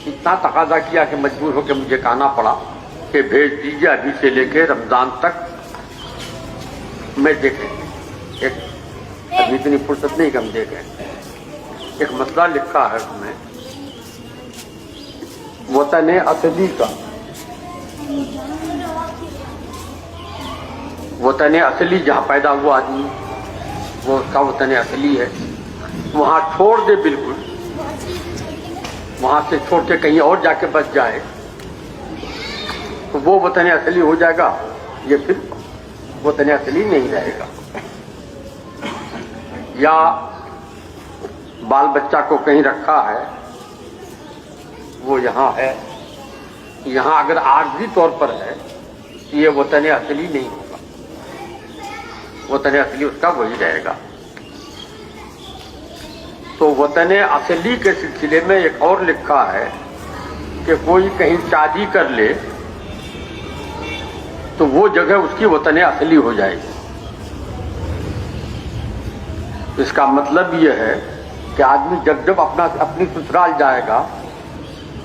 اتنا تقاضا کیا کہ مجبور ہو کے مجھے کہنا پڑا کہ بھیج دیجیے، ابھی سے لے کے رمضان تک میں دیکھیں گے. ابھی اتنی فرصت نہیں کہ ہم دیکھیں. ایک مسئلہ لکھا ہے اس میں وطن اصلی کا. وطن اصلی جہاں پیدا ہوا آدمی وہ اس کا وطن اصلی ہے. وہاں چھوڑ دے بالکل، وہاں سے چھوڑ کے کہیں اور جا کے بچ جائے تو وہ وطن اصلی ہو جائے گا، یہ پھر وطن اصلی نہیں رہے گا. یا بال بچہ کو کہیں رکھا ہے، وہ یہاں ہے، یہاں اگر عارضی طور پر ہے تو یہ وطن اصلی نہیں ہوگا. وطن اصلی اس کا وہی رہے گا. تو وطن اصلی کے سلسلے میں ایک اور لکھا ہے کہ کوئی کہیں شادی کر لے تو وہ جگہ اس کی وطن اصلی ہو جائے گی. اس کا مطلب یہ ہے کہ آدمی جب جب اپنی سسرال جائے گا،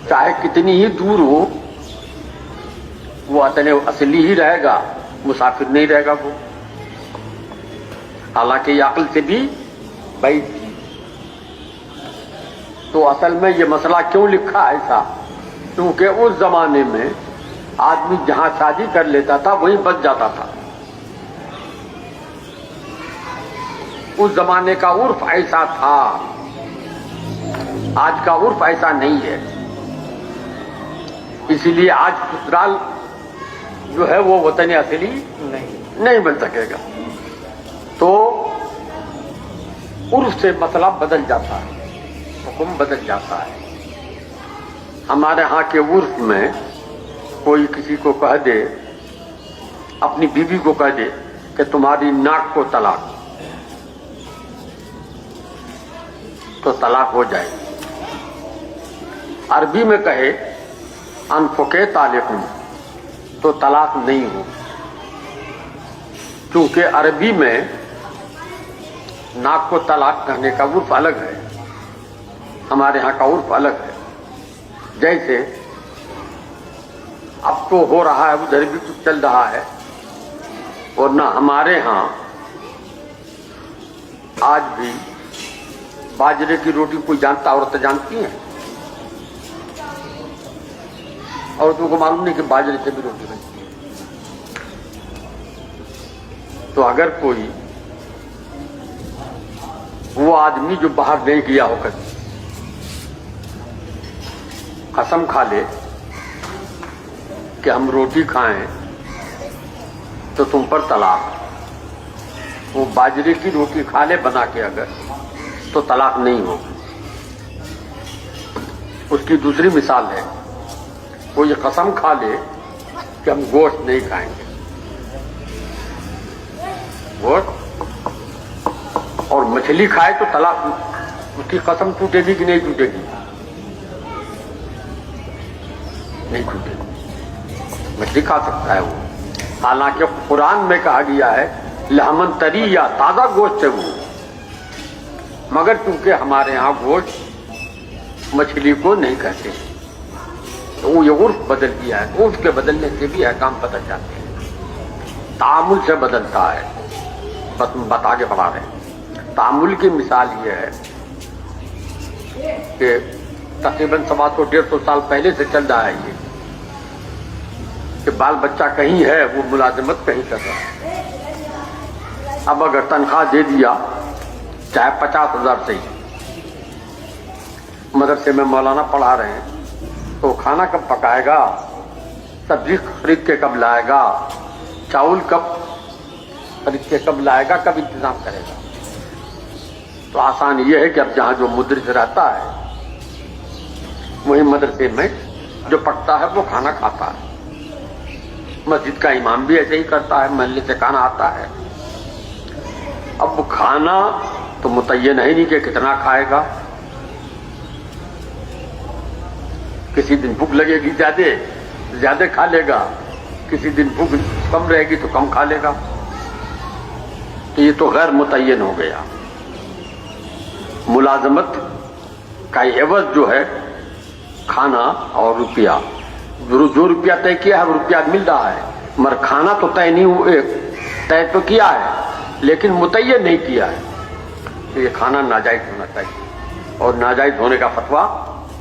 چاہے کتنی ہی دور ہو، وہ وطن اصلی ہی رہے گا، مسافر نہیں رہے گا وہ. حالانکہ یہ عقل سے بھی بعید تھی. تو اصل میں یہ مسئلہ کیوں لکھا ایسا؟ کیونکہ اس زمانے میں آدمی جہاں شادی کر لیتا تھا وہیں بچ جاتا تھا. اس زمانے کا عرف ایسا تھا، آج کا عرف ایسا نہیں ہے. اسی لیے آج سسرال جو ہے وہ وطن اصلی نہیں بن سکے گا. تو عرف سے مسئلہ بدل جاتا ہے، حکم بدل جاتا ہے. ہمارے ہاں کے عرف میں کوئی کسی کو کہہ دے، اپنی بیوی کو کہہ دے کہ تمہاری ناک کو طلاق، تو طلاق ہو جائے گی. عربی میں کہے انفقے طالق، تو طلاق نہیں ہو. کیونکہ عربی میں ناک کو طلاق کرنے کا عرف الگ ہے، ہمارے ہاں کا عرف الگ ہے. جیسے اب تو ہو رہا ہے، ادھر بھی کچھ چل رہا ہے، اور نہ ہمارے ہاں آج بھی باجرے کی روٹی کوئی جانتا، عورتیں جانتی ہیں؟ عورتوں کو معلوم نہیں کہ باجرے سے بھی روٹی بنتی ہے. تو اگر کوئی وہ آدمی جو باہر نہیں گیا ہو کبھی قسم کھا لے کہ ہم روٹی کھائیں تو تم پر طلاق، وہ باجرے کی روٹی کھا لے بنا کے اگر، تو طلاق نہیں ہوگی. اس کی دوسری مثال ہے، وہ یہ قسم کھا لے کہ ہم گوشت نہیں کھائیں گے، گوشت اور مچھلی کھائے تو طلاق، اس کی قسم ٹوٹے گی کہ نہیں ٹوٹے گی؟ نہیں ٹوٹے گی. مچھلی کھا سکتا ہے وہ، حالانکہ قرآن میں کہا گیا ہے لحمن طری، یا تازہ گوشت ہے وہ. مگر چونکہ ہمارے ہاں گوشت مچھلی کو نہیں کہتے، تو وہ یہ عرف بدل گیا ہے. عرف کے بدلنے سے بھی احکام بدل جاتے ہیں، تعامل سے بدلتا ہے. بس بتا کے بڑھا رہے ہیں. تعامل کی مثال یہ ہے کہ تقریباً 100-150 سال پہلے سے چل رہا ہے یہ کہ بال بچہ کہیں ہے، وہ ملازمت کہیں کر رہا ہے. اب اگر تنخواہ دے دیا چاہے 50,000 سے ہی، مدرسے میں مولانا پڑھا رہے ہیں، تو کھانا کب پکائے گا، سبزی خرید کے کب لائے گا، چاول کب خرید کے کب لائے گا، کب انتظام کرے گا. تو آسان یہ ہے کہ اب جہاں جو مدرس رہتا ہے وہی مدرسے میں جو پکتا ہے وہ کھانا کھاتا ہے. مسجد کا امام بھی ایسے ہی کرتا ہے، محلے سے کھانا آتا ہے. اب وہ کھانا تو متعین ہے نہیں کہ کتنا کھائے گا. کسی دن بھوک لگے گی زیادہ کھا لے گا، کسی دن بھوک کم رہے گی تو کم کھا لے گا. تو یہ تو غیر متعین ہو گیا. ملازمت کا عوض جو ہے کھانا اور روپیہ، جو روپیہ طے کیا ہے وہ روپیہ مل رہا ہے، مگر کھانا تو طے نہیں ہوا، طے تو کیا ہے لیکن متعین نہیں کیا ہے، تو یہ کھانا ناجائز ہونا چاہیے، اور ناجائز ہونے کا فتویٰ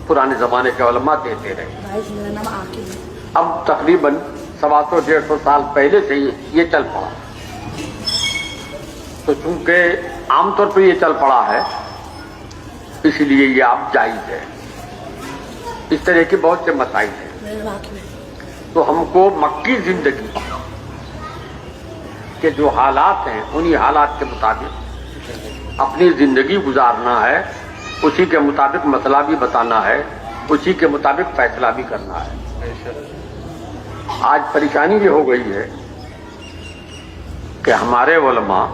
پرانے زمانے کے علماء دیتے رہے۔ میرا نام عاقب ہے۔ اب تقریباً 125 سال پہلے سے یہ چل پڑا، تو چونکہ عام طور پہ یہ چل پڑا ہے اس لیے یہ اب جائز ہے۔ اس طرح کے بہت سے مسائل ہیں، میرا نام عاقب ہے۔ تو ہم کو مکی زندگی کے جو حالات ہیں انہی حالات کے مطابق اپنی زندگی گزارنا ہے، اسی کے مطابق مسئلہ بھی بتانا ہے، اسی کے مطابق فیصلہ بھی کرنا ہے۔ آج پریشانی یہ ہو گئی ہے کہ ہمارے علماء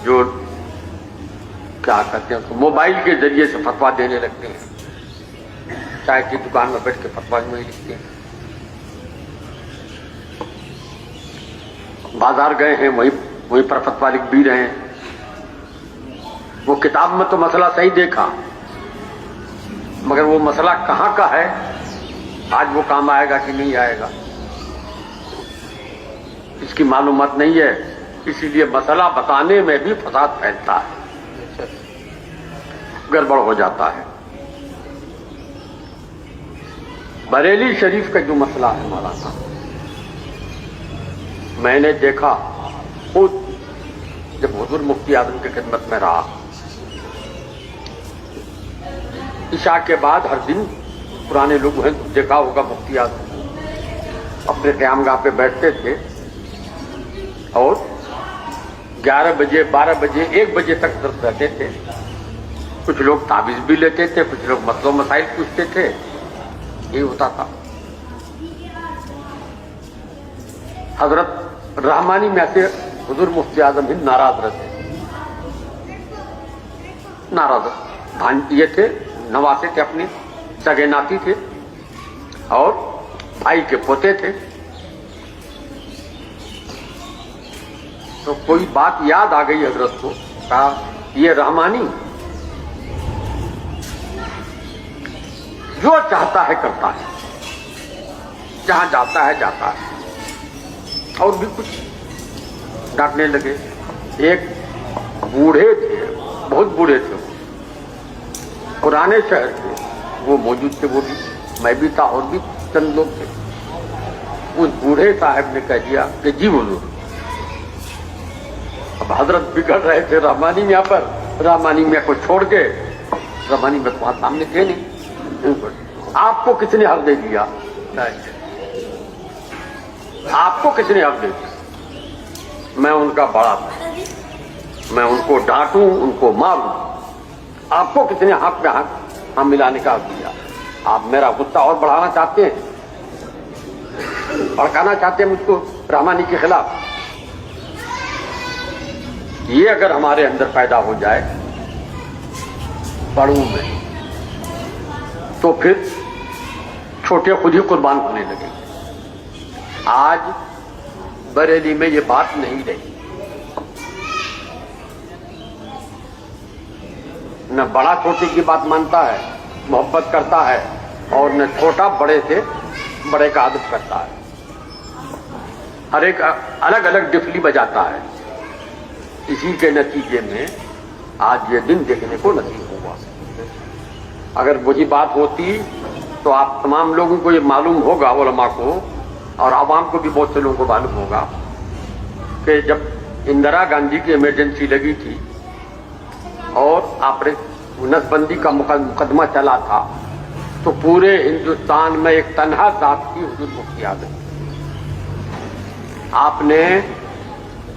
جو کیا کرتے ہیں موبائل کے ذریعے سے فتویٰ دینے لگتے ہیں، چائے کی دکان میں بیٹھ کے فتویٰ میں لکھتے ہیں، بازار گئے ہیں وہیں پر فتویٰ لکھ بھی رہے ہیں۔ وہ کتاب میں تو مسئلہ صحیح دیکھا مگر وہ مسئلہ کہاں کا ہے، آج وہ کام آئے گا کہ نہیں آئے گا اس کی معلومات نہیں ہے، اسی لیے مسئلہ بتانے میں بھی فساد پھیلتا ہے، گڑبڑ ہو جاتا ہے۔ بریلی شریف کا جو مسئلہ ہے مولانا، میں نے دیکھا خود جب حضور مفتی اعظم کی خدمت میں رہا، عشاء کے بعد ہر دن پرانے لوگ ہیں دیکھا ہوگا مفتی اعظم اپنے قیام گاہ پہ بیٹھتے تھے اور 11 بجے 12 بجے 1 بجے تک درس رہتے تھے، کچھ لوگ تعویذ بھی لیتے تھے، کچھ لوگ مسئلہ مسائل پوچھتے تھے، یہ ہوتا تھا۔ حضرت رحمانی میں سے حضور مفتی اعظم ہند ناراض رہتے، ناراض یہ تھے، نواسے تھے، اپنے سگے ناتی تھے اور بھائی کے پوتے تھے، تو کوئی بات یاد آ گئی حضرت کو، کہا یہ رحمانی جو چاہتا ہے کرتا ہے، جہاں جاتا ہے جاتا ہے، اور بھی کچھ ڈانٹنے لگے۔ ایک بوڑھے تھے، بہت بوڑھے تھے، پرانے شہر کے، وہ موجود تھے، وہ بھی میں بھی تھا اور بھی چند لوگ تھے۔ اس بوڑھے صاحب نے کہہ دیا کہ جی حضور، اب حضرت بگڑ رہے تھے رحمانی میاں پر، رحمانی میاں کو چھوڑ کے، رحمانی میاں تمہارے سامنے تھے نہیں، آپ کو کس نے حق دے دیا؟ آپ کو کس نے حق دے دیا؟ میں ان کا بڑا تھا، میں ان کو ڈانٹوں، ان کو ماروں، آپ کو کس نے حق پہ حق ہم ملانے کا حق دیا؟ آپ میرا غصہ اور بڑھانا چاہتے ہیں، بھڑکانا چاہتے ہیں مجھ کو رحمانی کے خلاف۔ یہ اگر ہمارے اندر پیدا ہو جائے بڑوں میں، تو پھر چھوٹے خود ہی قربان ہونے لگے۔ آج بریلی میں یہ بات نہیں رہی، نہ بڑا چھوٹے کی بات مانتا ہے، محبت کرتا ہے، اور نہ چھوٹا بڑے سے بڑے کا ادب کرتا ہے، ہر ایک الگ الگ ڈفلی بجاتا ہے۔ اسی کے نتیجے میں آج یہ دن دیکھنے کو نصیب ہوا۔ اگر وہی بات ہوتی تو آپ تمام لوگوں کو یہ معلوم ہوگا، علماء کو اور عوام کو بھی بہت سے لوگوں کو معلوم ہوگا کہ جب اندرا گاندھی کی ایمرجنسی لگی تھی اور نس بندی کا مقدمہ چلا تھا، تو پورے ہندوستان میں ایک تنہا ذات تھی، حضور مفتی اعظم۔ آپ نے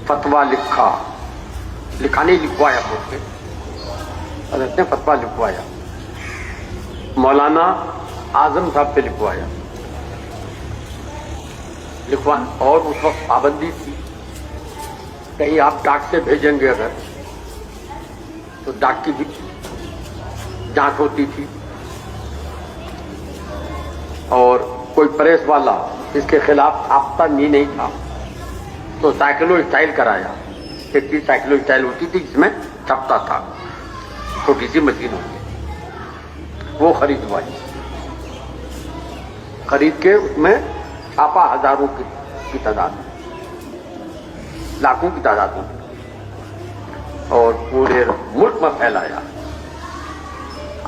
فتویٰ لکھا نہیں، لکھوایا خود سے، حضرت نے فتویٰ لکھوایا، مولانا اعظم صاحب سے لکھوایا، اور اس وقت پابندی تھی، کہیں آپ ڈاک سے بھیجیں گے اگر تو ڈاک کی بھی جانچ ہوتی تھی، اور کوئی پریس والا اس کے خلاف آفتہ نہیں تھا تو سائیکلو اسٹائل کرایا، ایک سائیکلو اسٹائل ہوتی تھی جس میں چھپتا تھا، چھوٹی سی مشین ہوتی، وہ خریدوائی، خرید کے اس میں چھاپا ہزاروں کی تعداد میں، لاکھوں کی تعداد میں، اور پورے ملک میں پھیلایا.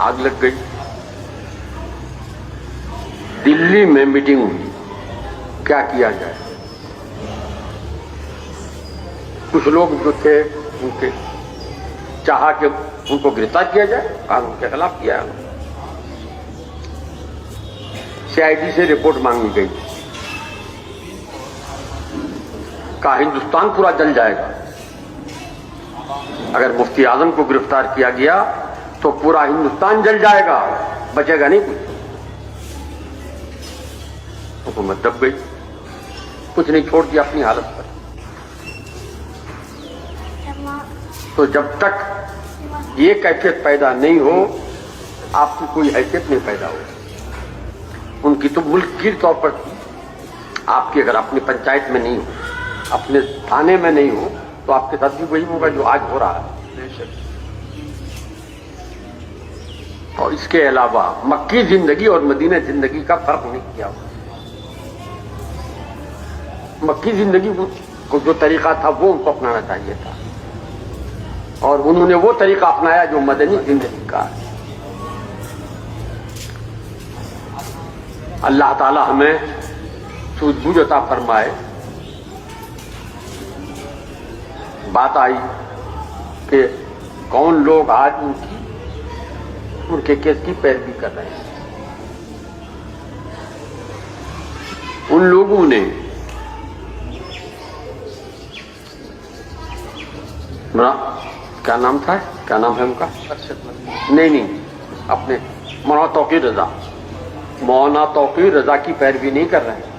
آگ لگ گئی. دلی میں میٹنگ ہوئی، کیا کیا جائے. کچھ لوگ جو تھے ان کے چاہا کہ ان کو گرفتار کیا جائے، قانون کے خلاف کیا. CID سے رپورٹ مانگی گئی، کہا ہندوستان پورا جل جائے گا. اگر مفتی اعظم کو گرفتار کیا گیا تو پورا ہندوستان جل جائے گا، بچے گا نہیں کچھ. حکومت دب گئی، کچھ نہیں، چھوڑ دیا اپنی حالت پر. تو جب تک یہ کیفیت پیدا نہیں ہو، آپ کی کوئی حیثیت نہیں پیدا ہو. ان کی تو ملک گیر طور پر تھی. آپ کی اگر اپنی پنچایت میں نہیں ہو، اپنے تھانے میں نہیں ہو، تو آپ کے ساتھ بھی وہی ہوگا جو آج ہو رہا ہے. اور اس کے علاوہ مکی زندگی اور مدینہ زندگی کا فرق نہیں کیا. مکی زندگی کو جو طریقہ تھا وہ ان کو اپنانا چاہیے تھا، اور انہوں نے وہ طریقہ اپنایا جو مدنی زندگی کا ہے. اللہ تعالی ہمیں سوجھ بوجھ عطا فرمائے. بات آئی کہ کون لوگ آج ان کے کیس کی پیروی کر رہے ہیں. ان لوگوں نے کیا نام تھا، کیا نام ہے ان کا، نہیں، اپنے مولانا توقیر رضا کی پیروی نہیں کر رہے ہیں.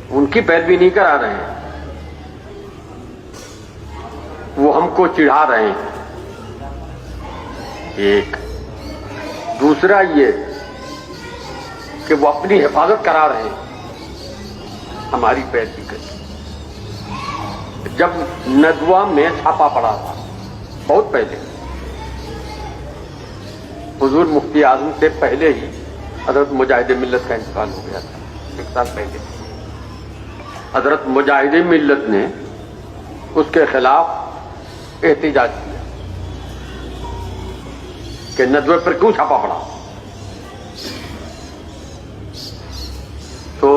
ان کی پیروی نہیں کرا رہے ہیں، وہ ہم کو چڑھا رہے ہیں. ایک دوسرا یہ کہ وہ اپنی حفاظت کرا رہے ہیں ہماری پیروی کر. جب ندوہ میں چھاپا پڑا تھا بہت پہلے، حضور مفتی اعظم سے پہلے ہی حضرت مجاہد ملت کا انتقال ہو گیا تھا. 1 سال پہلے حضرت مجاہد ملت نے اس کے خلاف احتجاج کیا کہ ندوے پر کیوں چھاپا پڑا. تو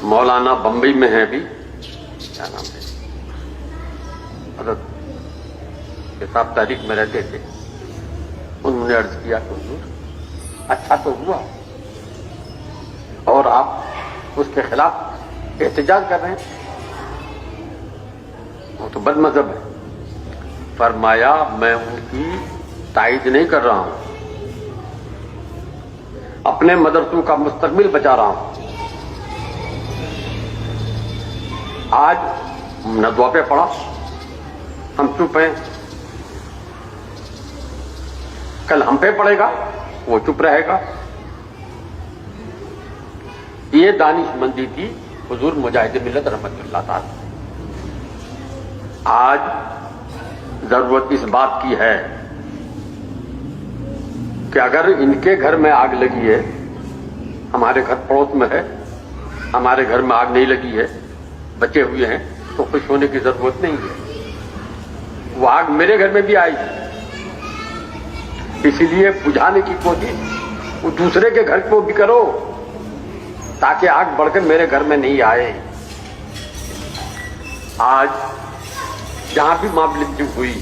مولانا بمبئی میں ہیں ابھی، کیا نام ہے، حضرت کے صاحب تاریخ میں رہتے تھے. انہوں نے عرض کیا کہ حضور اچھا تو ہوا، اور آپ اس کے خلاف احتجاج کر رہے ہیں، وہ تو بد مذہب ہے. فرمایا میں ان کی تائید نہیں کر رہا ہوں، اپنے مدرسوں کا مستقبل بچا رہا ہوں. آج ندوہ پہ پڑا، ہم چپ ہیں، کل ہم پہ پڑے گا، وہ چپ رہے گا. یہ دانش مندی تھی حضور مجاہد ملت رحمت اللہ تعالی. آج ضرورت اس بات کی ہے کہ اگر ان کے گھر میں آگ لگی ہے، ہمارے گھر پڑوس میں ہے، ہمارے گھر میں آگ نہیں لگی ہے، بچے ہوئے ہیں، تو خوش ہونے کی ضرورت نہیں ہے. وہ آگ میرے گھر میں بھی آئی، اسی لیے بجھانے کی کوشش وہ دوسرے کے گھر کو بھی کرو تاکہ آگ بڑھ کر میرے گھر میں نہیں آئے. آج جہاں بھی معاملے ہوئی،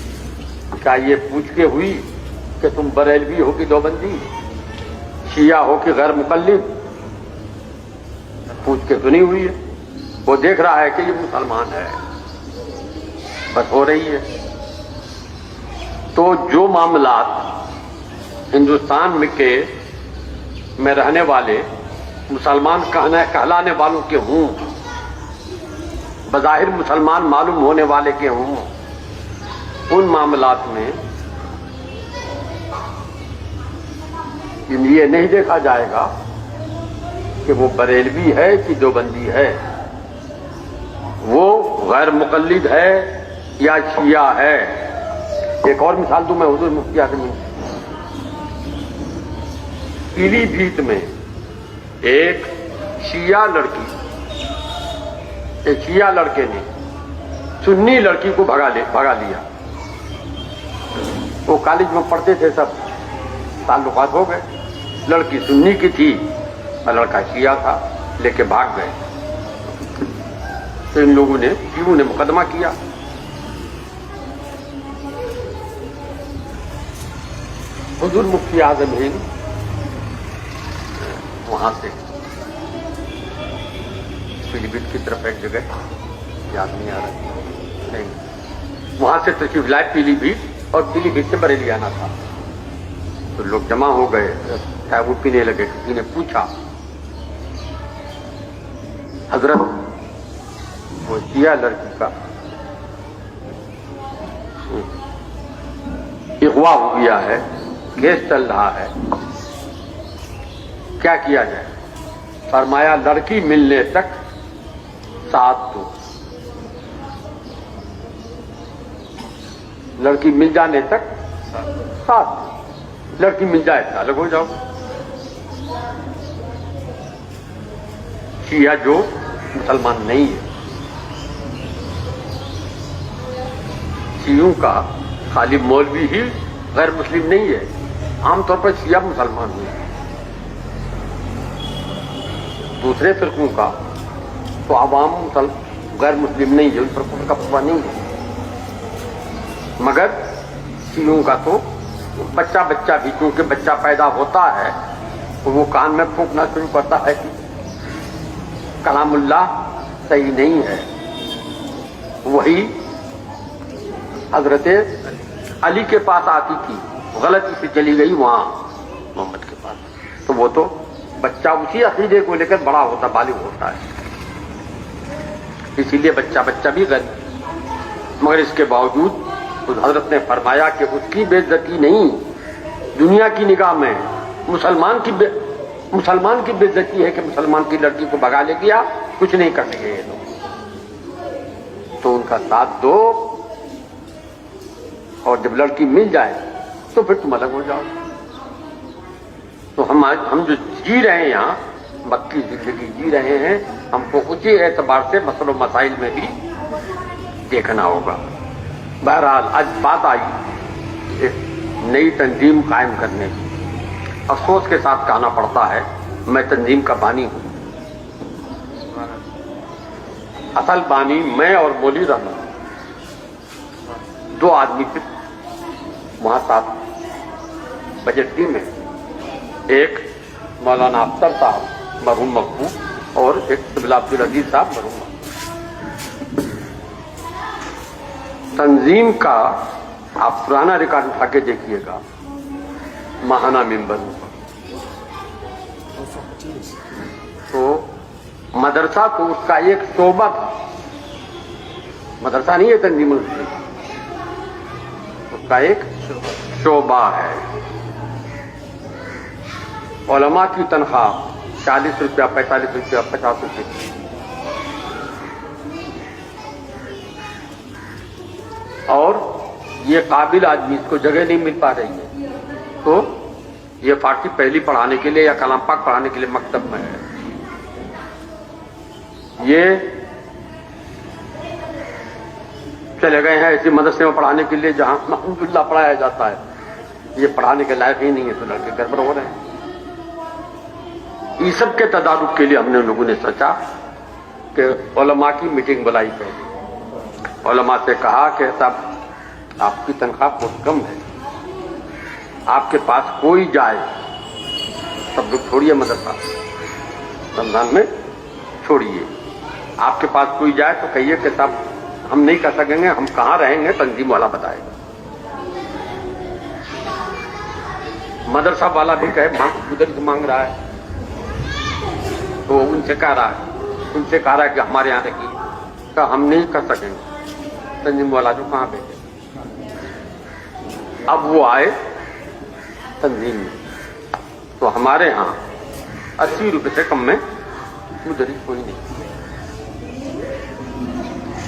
کیا یہ پوچھ کے ہوئی کہ تم بریلوی ہو کہ دیوبندی، شیعہ ہو کہ غیر مقلد؟ پوچھ کے تو نہیں ہوئی ہے. وہ دیکھ رہا ہے کہ یہ مسلمان ہے، بس ہو رہی ہے. تو جو معاملات ہندوستان میں رہنے والے مسلمان کہلانے والوں کے ہوں، بظاہر مسلمان معلوم ہونے والے کے ہوں، ان معاملات میں یہ نہیں دیکھا جائے گا کہ وہ بریلوی ہے کہ دیوبندی ہے. وہ غیر مقلد ہے یا شیعہ ہے. ایک اور مثال دوں میں حضور مفتی اعظم پیلی بھیت میں ایک شیعہ لڑکے نے سنی لڑکی کو بھگا لیا. وہ کالج میں پڑھتے تھے, سب تعلقات ہو گئے. لڑکی سنی کی تھی اور لڑکا شیعہ تھا, لے کے بھاگ گئے. تو ان لوگوں نے پیو نے مقدمہ کیا. حضور مفتی اعظم ہند وہاں سے پیلی بھیت کی طرف ایک جگہ یاد نہیں آ رہا نہیں, وہاں سے تشریف لائے پیلی بھیت, اور پیلی بھیت سے بریلی آنا تھا. تو لوگ جمع ہو گئے, چائے وہ پینے لگے. کسی نے پوچھا حضرت وہ شیعہ لڑکی کا اغوا ہو گیا ہے, کیس چل رہا ہے, کیا کیا جائے؟ فرمایا لڑکی ملنے تک ساتھ دو, لڑکی مل جانے تک ساتھ دو. لڑکی مل جائے تو الگ ہو جاؤ. شیعہ جو مسلمان نہیں ہے, شیعوں کا خالی مولوی ہی غیر مسلم نہیں ہے, عام طور پر شیعہ مسلمان ہوئے. دوسرے فرقوں کا تو عوام غیر مسلم نہیں ہے, ان فرقوں کا فتویٰ نہیں ہے. مگر شیعوں کا تو بچہ بھی, کیونکہ بچہ پیدا ہوتا ہے تو وہ کان میں پھونکنا شروع کرتا ہے کہ کلام اللہ صحیح نہیں ہے. وہی حضرت علی کے پاس آتی تھی, غلطی سے چلی گئی وہاں محمد کے پاس, تو وہ تو بچہ اسی عقیدے کو لے کر بڑا ہوتا, بالغ ہوتا ہے. اسی لیے بچہ بھی غلط. مگر اس کے باوجود حضرت نے فرمایا کہ اس کی بے عزتی نہیں, دنیا کی نگاہ میں مسلمان کی بے عزتی ہے کہ مسلمان کی لڑکی کو بھگا لے گیا, کچھ نہیں کر سکے یہ لوگ. تو ان کا ساتھ دو, اور جب لڑکی مل جائے تو پھر تم الگ ہو جاؤ. تو ہم جو جی رہے ہیں یہاں, مکی زندگی جی رہے ہیں, ہم کو اسی اعتبار سے مسائل و مسائل میں بھی دیکھنا ہوگا. بہرحال آج بات آئی ایک نئی تنظیم قائم کرنے کی. افسوس کے ساتھ کہنا پڑتا ہے میں تنظیم کا بانی ہوں. اصل بانی میں اور مولوی رحمت, دو آدمی پھر وہاں ساتھ بجٹ ٹیم ہے. ایک مولانا اختر صاحب مرحوم مقبول, اور ایک قبلہ عبدالعزیز صاحب مرحوم مقبول. تنظیم کا آپ پرانا ریکارڈ اٹھا کے دیکھیے گا, ماہانہ ممبر تو مدرسہ تو اس کا ایک شعبہ تھا, مدرسہ نہیں ہے تنظیم, اس کا ایک شعبہ ہے. علماء کی تنخواہ 40 روپیہ, 45 روپیہ, 50 روپے. اور یہ قابل آدمی, اس کو جگہ نہیں مل پا رہی ہے, تو یہ فارسی پہلی پڑھانے کے لیے یا کلام پاک پڑھانے کے لیے مکتب میں ہے. یہ چلے گئے ہیں ایسی مدرسے میں پڑھانے کے لیے جہاں الحمدللہ پڑھایا جاتا ہے. یہ پڑھانے کے لائق ہی نہیں ہے, تو لڑکے گڑبڑ ہو رہے ہیں. یہ سب کے تدارک کے لیے ہم نے لوگوں نے سوچا کہ علماء کی میٹنگ بلائی پہلے. علماء سے کہا کہ صاحب آپ کی تنخواہ بہت کم ہے, آپ کے پاس کوئی جائے, سب لوگ چھوڑیے مدرسہ, رمضان میں چھوڑیے, آپ کے پاس کوئی جائے تو کہیے کہ صاحب ہم نہیں کر سکیں گے, ہم کہاں رہیں گے, تنظیم والا بتائے گا. مدرسہ والا بھی کہے ادھر سے مانگ رہا ہے, تو ان سے کہہ رہا ہے کہ ہمارے یہاں رکھیے, کہ ہم نہیں کر سکیں گے. تنظیم والا جو کہاں بیٹھے, اب وہ آئے تنظیم میں, تو ہمارے ہاں 80 روپے سے کم میں مدرس کوئی نہیں.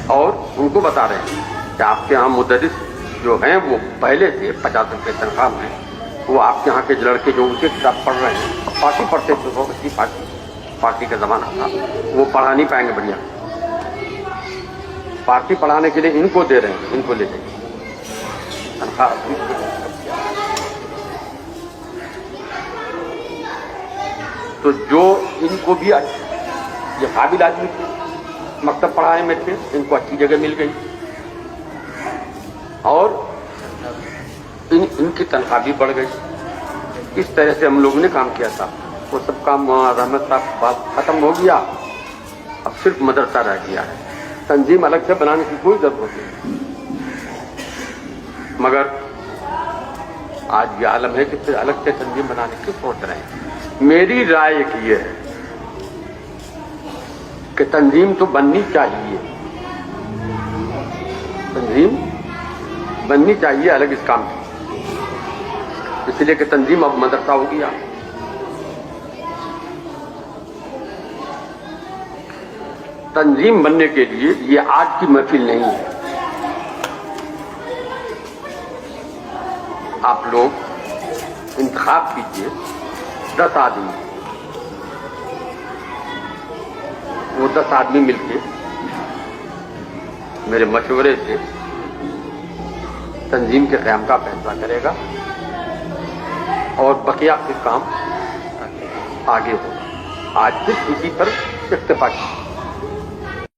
اور ان کو بتا رہے ہیں کہ آپ کے یہاں مدرس جو ہیں وہ پہلے سے 50 روپے تنخواہ میں ہیں، وہ آپ کے یہاں کے لڑکے جو ان کے کتاب پڑھ رہے ہیں، پارٹی پڑھتے تھے، بہت اچھی پارٹی کا زمانہ تھا، وہ پڑھا نہیں پائیں گے بڑھیا، پارٹی پڑھانے کے لیے ان کو دے رہے ہیں، ان کو لے جائیں تنخواہ۔ تو جو ان کو بھی یہ قابل آدمی تھے، مکتب پڑھانے میں تھے، ان کو اچھی جگہ مل گئی اور ان کی تنخواہ بھی بڑھ گئی۔ اس طرح سے ہم لوگوں نے کام کیا تھا، وہ سب کام رحمت صاحب بات ختم ہو گیا، اب صرف مدرسہ رہ گیا ہے، تنظیم الگ سے بنانے کی کوئی ضرورت نہیں۔ مگر آج یہ عالم ہے کہ پھر الگ سے تنظیم بنانے کی سوچ رہے ہیں۔ میری رائے ایک یہ ہے کہ تنظیم تو بننی چاہیے، تنظیم بننی چاہیے الگ اس کام کی، اس لیے کہ تنظیم اب مدرسہ ہو گیا۔ تنظیم بننے کے لیے یہ آج کی محفل نہیں ہے، آپ لوگ انتخاب کیجیے 10 آدمی، وہ 10 آدمی مل کے میرے مشورے سے تنظیم کے قیام کا فیصلہ کرے گا اور بقیہ پھر کام آگے ہوگا۔ آج صرف اسی پر اتفاق